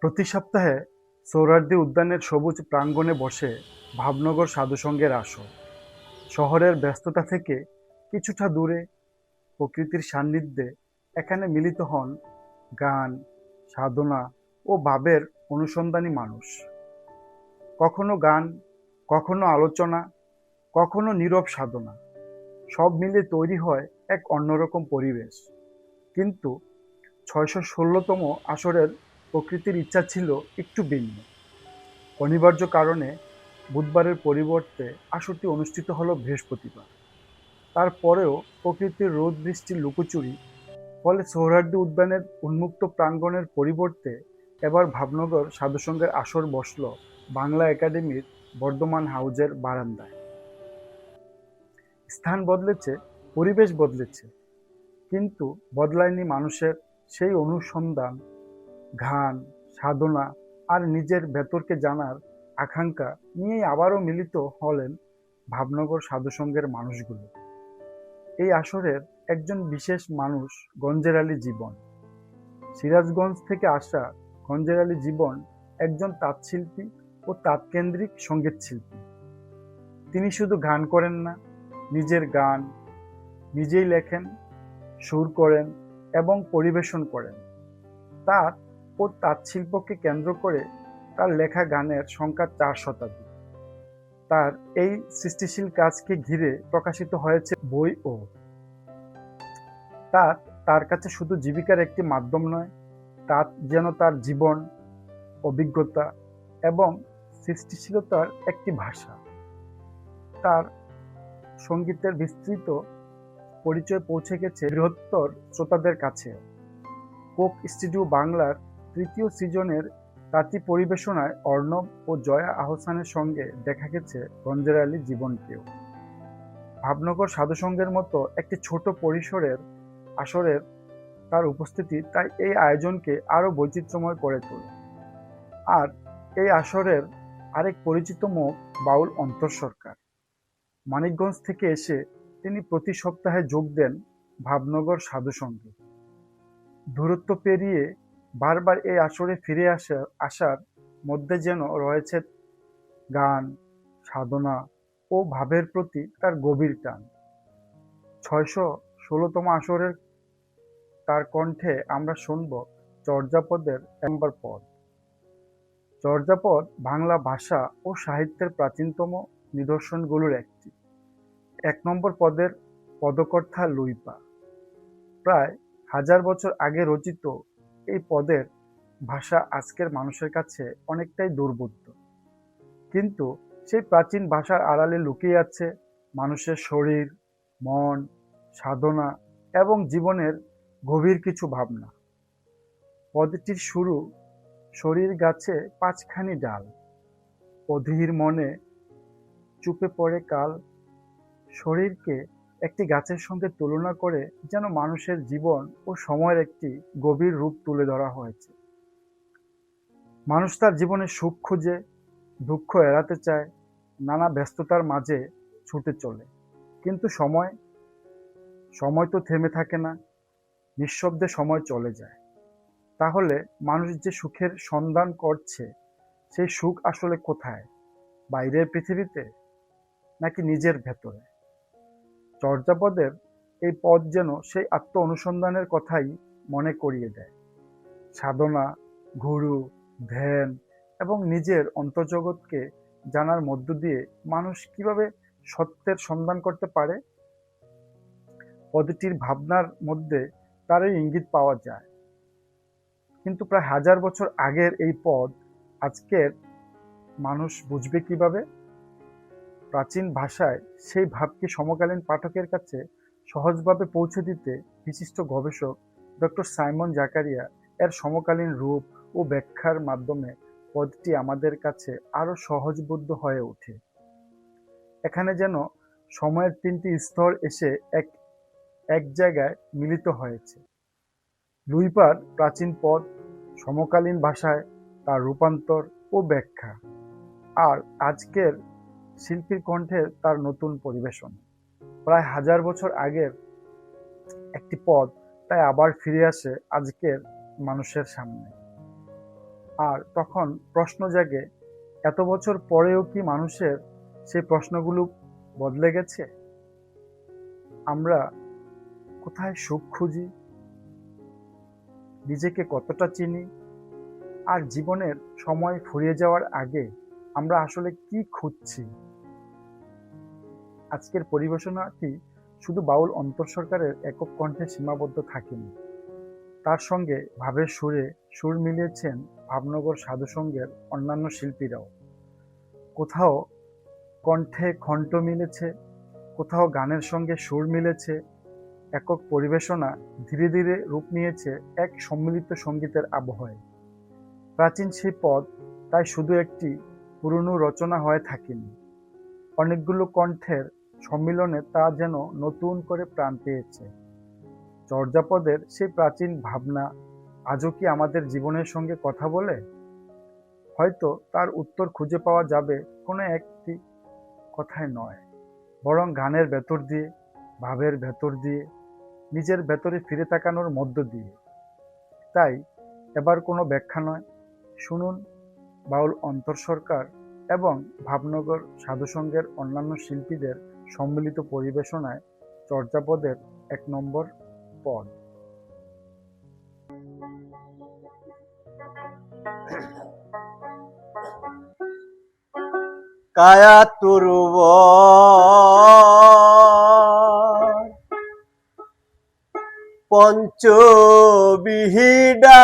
প্রতি সপ্তাহে সোহরাওয়ার্দী উদ্যানের সবুজ প্রাঙ্গণে বসে ভাবনগর সাধুসঙ্গের আসর। শহরের ব্যস্ততা থেকে কিছুটা দূরে প্রকৃতির সান্নিধ্যে এখানে মিলিত হন গান, সাধনা ও ভাবের অনুসন্ধানী মানুষ। কখনো গান, কখনো আলোচনা, কখনো নীরব সাধনা, সব মিলে তৈরি হয় এক অন্যরকম পরিবেশ। কিন্তু ৬১৬তম আসরের প্রকৃতির ইচ্ছা ছিল একটু ভিন্ন। অনিবার্য কারণে বুধবারের পরিবর্তে আসরটি অনুষ্ঠিত হলো বৃহস্পতিবার। তারপরেও প্রকৃতির রোদ বৃষ্টির লুকোচুরি, ফলে সোহরাওয়ার্দী উদ্যানের উন্মুক্ত প্রাঙ্গণের পরিবর্তে এবার ভাবনগর সাধুসঙ্গের আসর বসল বাংলা একাডেমির বর্ধমান হাউজের বারান্দায়। স্থান বদলেছে, পরিবেশ বদলেছে, কিন্তু বদলায়নি মানুষের সেই অনুসন্ধান, ঘান, সাধনা আর নিজের ভেতরকে জানার আকাঙ্ক্ষা নিয়েই আবারও মিলিত হলেন ভাবনগর সাধুসঙ্গের মানুষগুলো। এই আসরের একজন বিশেষ মানুষ গঞ্জের আলী জীবন। সিরাজগঞ্জ থেকে আসা গঞ্জের আলী জীবন একজন তাঁতশিল্পী ও তাঁতকেন্দ্রিক সঙ্গীত শিল্পী। তিনি শুধু গান করেন না, নিজের গান নিজেই লেখেন, সুর করেন এবং পরিবেশন করেন। তাঁত ও তাঁতশিল্পকে কেন্দ্র করে তার লেখা গানের সংখ্যা ৪ শতাধিক। তার এই সৃষ্টিশীল কাজকে ঘিরে প্রকাশিত হয়েছে বইও। তাঁত তার কাছে শুধু জীবিকার একটি মাধ্যম নয়, তাঁত যেন তার জীবন, অভিজ্ঞতা এবং সৃষ্টিশীলতার একটি ভাষা। তার সঙ্গীতের বিস্তৃত পরিচয় পৌঁছে গেছে বৃহত্তর শ্রোতাদের কাছে। কোক স্টুডিও বাংলার ৩য় সিজনের তাঁতি পরিবেশনায় অর্ণব ও জয়া আহসানের সঙ্গে দেখা গেছে গঞ্জের আলী জীবনকেও। ভাবনগর সাধুসঙ্গের মতো একটি ছোট পরিসরের আসরের তার উপস্থিতি তাই এই আয়োজনকে আরও বৈচিত্র্যময় করে তোলে। আর এই আসরের আরেক পরিচিত মুখ বাউল অন্তর সরকার। মানিকগঞ্জ থেকে এসে তিনি প্রতি সপ্তাহে যোগ দেন ভাবনগর সাধুসঙ্গে। দূরত্ব পেরিয়ে বারবার এই আসরে ফিরে আসার মধ্যে যেন রয়েছে গান, সাধনা ও ভাবের প্রতি তার গভীর টান। ৬১৬তম আসরের তার কণ্ঠে আমরা শুনব চর্যাপদের ১ নম্বর পদ। চর্যাপদ বাংলা ভাষা ও সাহিত্যের প্রাচীনতম নিদর্শনগুলোর একটি। ১ নম্বর পদের পদকর্তা লুইপা। প্রায় ১০০০ বছর আগে রচিত এই পদের ভাষা আজকের মানুষের কাছে অনেকটাই দুর্বোধ্য। কিন্তু সেই প্রাচীন ভাষার আড়ালে লুকিয়ে আছে মানুষের শরীর, মন, সাধনা এবং জীবনের গভীর কিছু ভাবনা। পদটির শুরু, শরীর গাছে ৫খানি ডাল, অধীর মনে চুপে পড়ে কাল। শরীরকে একটি গাছের সঙ্গে তুলনা করে যেন মানুষের জীবন ও সময়ের একটি গভীর রূপ তুলে ধরা হয়েছে। মানুষ তার জীবনে সুখ খুঁজে, দুঃখ এড়াতে চায়, নানা ব্যস্ততার মাঝে ছুটে চলে। কিন্তু সময় তো থেমে থাকে না, নিঃশব্দে সময় চলে যায়। তাহলে মানুষ যে সুখের সন্ধান করছে, সেই সুখ আসলে কোথায়? বাইরের পৃথিবীতে, নাকি নিজের ভেতরে? চর্যাপদের এই পদ যেন সেই আত্ম অনুসন্ধানের কথাই মনে করিয়ে দেয়। সাধনা, গুরু, ধ্যান এবং নিজের অন্তর্জগৎকে জানার মধ্য দিয়ে মানুষ কিভাবে সত্যের সন্ধান করতে পারে, পদটির ভাবনার মধ্যে তারই ইঙ্গিত পাওয়া যায়। কিন্তু প্রায় ১০০০ বছর আগের এই পদ আজকের মানুষ বুঝবে কিভাবে? প্রাচীন ভাষায় সেই ভাবকে সমকালীন পাঠকের কাছে সহজভাবে পৌঁছে দিতে বিশিষ্ট গবেষক ডক্টর সাইমন জাকারিয়া এর সমকালীন রূপ ও ব্যাখ্যার মাধ্যমে পদটি আমাদের কাছে আরও সহজবোধ্য হয়ে ওঠে। এখানে যেন সময়ের ৩টি স্তর এসে এক জায়গায় মিলিত হয়েছে। লুইপার প্রাচীন পদ, সমকালীন ভাষায় তার রূপান্তর ও ব্যাখ্যা, আর আজকের শিল্পীর কণ্ঠে তার নতুন পরিবেশন। প্রায় ১০০০ বছর আগের একটি পদ তাই আবার ফিরে আসে আজকের মানুষের সামনে। আর তখন প্রশ্ন জাগে, এত বছর পরেও কি মানুষের সেই প্রশ্নগুলো বদলে গেছে? আমরা কোথায় সুখ খুঁজি, নিজেকে কতটা চিনি, আর জীবনের সময় ফুরিয়ে যাওয়ার আগে আমরা আসলে কি খুঁজছি? আজকের পরিবেশনাটি শুধু বাউল অন্তর সরকারের একক কণ্ঠে সীমাবদ্ধ থাকেনি, তার সঙ্গে ভাবের সুরে সুর মিলিয়েছেন ভাবনগর সাধুসংঘের অন্যান্য শিল্পীরাও। কোথাও কণ্ঠে কণ্ঠ মিলেছে, কোথাও গানের সঙ্গে সুর মিলেছে। একক পরিবেশনা ধীরে ধীরে রূপ নিয়েছে এক সম্মিলিত সঙ্গীতের আবহে। প্রাচীন সেই পদ তাই শুধু একটি পুরনো রচনা হয়ে থাকেনি, অনেকগুলো কণ্ঠের সম্মিলনে তা যেন নতুন করে প্রাণ পেয়েছে। চর্যাপদের সেই প্রাচীন ভাবনা আজও কি আমাদের জীবনের সঙ্গে কথা বলে? হয়তো তার উত্তর খুঁজে পাওয়া যাবে কোনো একটি কথায় নয়, বরং গানের ভেতর দিয়ে, ভাবের ভেতর দিয়ে, নিজের ভেতরে ফিরে তাকানোর মধ্য দিয়ে। তাই এবার কোনো ব্যাখ্যা নয়, শুনুন বাউল অন্তর সরকার এবং ভাবনগর সাধুসংঘের অন্যান্য শিল্পীদের সম্মিলিত পরিবেশনায় চর্যাপদের ১ নম্বর পদ। কায়া তুরুব পঞ্চবিহিডা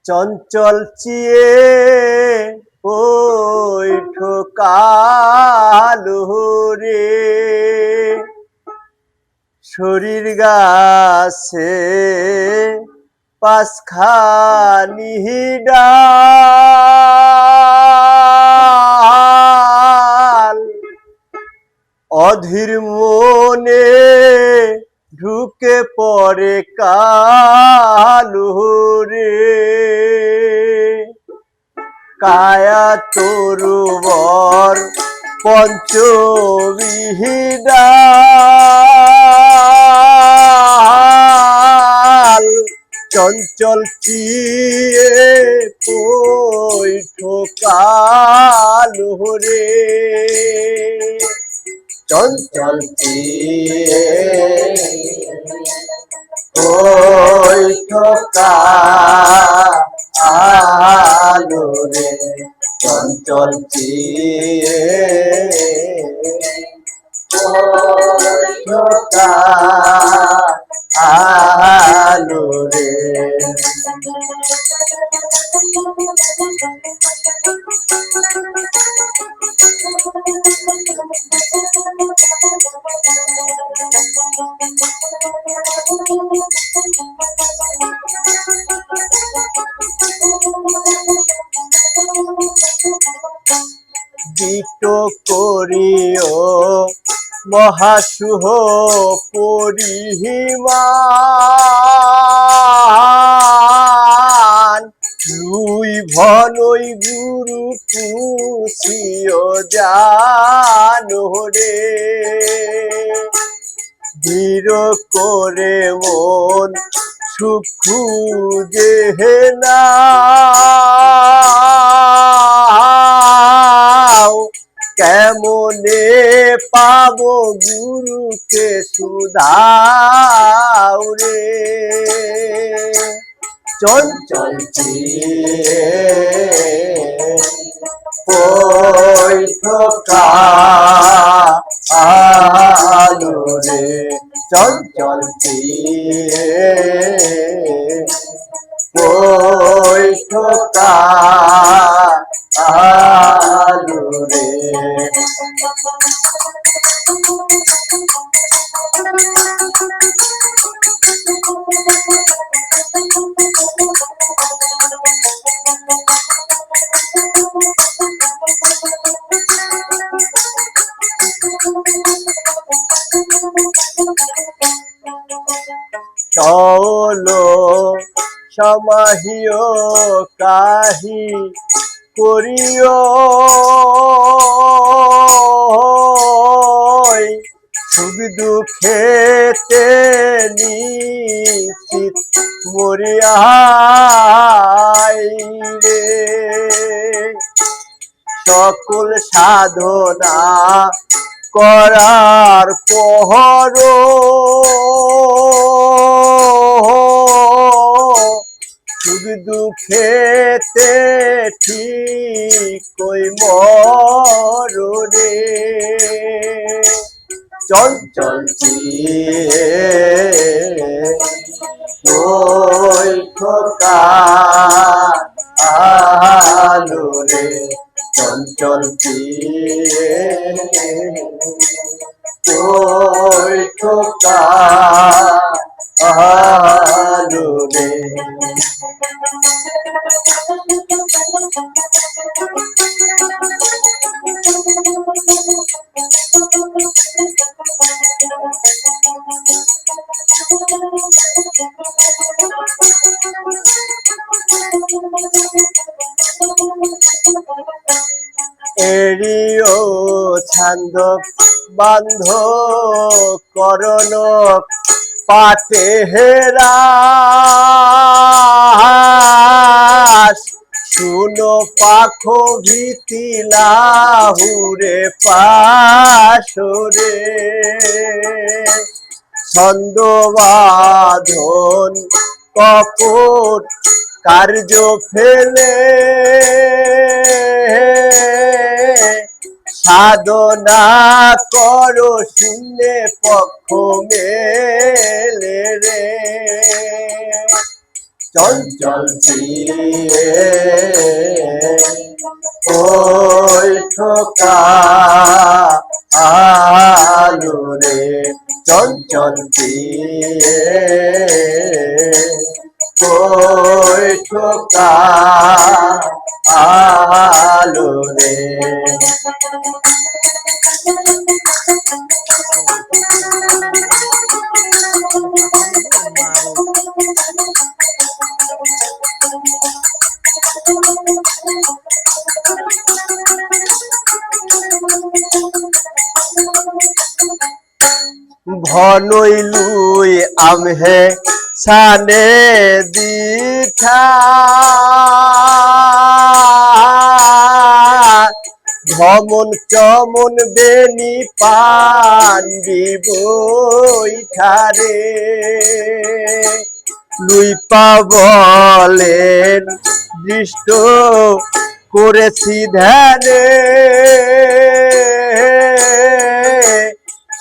চঞ্চল চিয়ে ওই ঠোকালু রে শরীর গাছে পাঁচখানি ডাল অধীর মনে ঢুকে পড়ে কালু রে কায়া তরুবর পঞ্চবিহিডা চঞ্চল চিয়ে পই ঠোকালু রে চঞ্চল চিয়ে পই ঠোকালু রে চঞ্চল চিয়ে পই ঠোকালু রে দিটো করিও মহাসুহ পরিহিমান লুই ভনই গুরু পুষিও জানো রে ধীর করে মন সুখ খুঁজে না কেমনে পাবো গুরুকে সুধাও রে চঞ্চল চিয়ে পই ঠোকালু রে চঞ্চল চিয়ে পই ঠোকালু রে চলো সমাহিও কাহি করিও সুখ দুঃখেতে নিশ্চিত মরিয়াই রে সকল সাধনা করার পর সুখ দুঃখেতে ঠিক কই মরণে চল চল ওই খোকা আলো রে চঞ্চল ওই খোকা আলো রে এরিও ছন্দ বান্ধ করণ পাতে হেরা শুনো পাখো ভীতি লাহুরে পাশরে ছন্দ বাঁধন কপট কার্য ফেলে সাধনা করো শুনে পক্ষ মেলে রে চঞ্চল ওই ঠোকা আলো রে চঞ্চল ওই ঠোকা আলো রে ঘনই লুই আমহে সানে দিঠা ভমন চমন বেনি পান্ডি বৈঠারে লুই পাবলেন দৃষ্ট করেছি ধ্যানে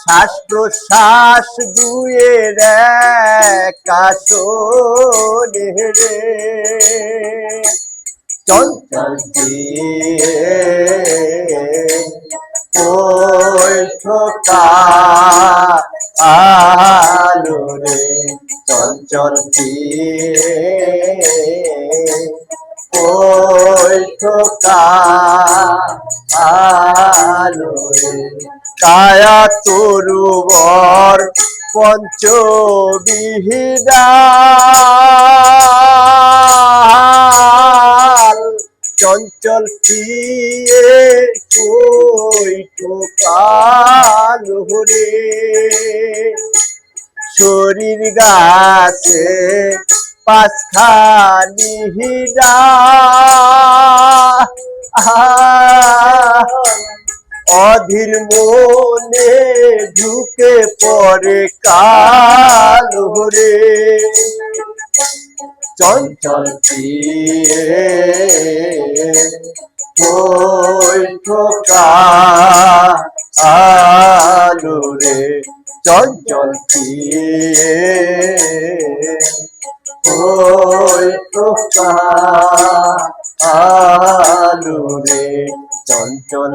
শ্বাস প্রশ্বাস দুয়ের কাশনে রে চঞ্চল ওই ঠোকা আলো রে চঞ্চল ওই ঠোকা আলো রে কায়া তরুবর পঞ্চবিহিদা চঞ্চল ওই ঠোকালো রে শরীর গাছে পাঁচখানি হীরা অধীর মনে ঢুকে পড়ে কালো রে চঞ্চল ওই ঠোকা আলো রে চঞ্চল ওই ঠোকা আলো রে চঞ্চল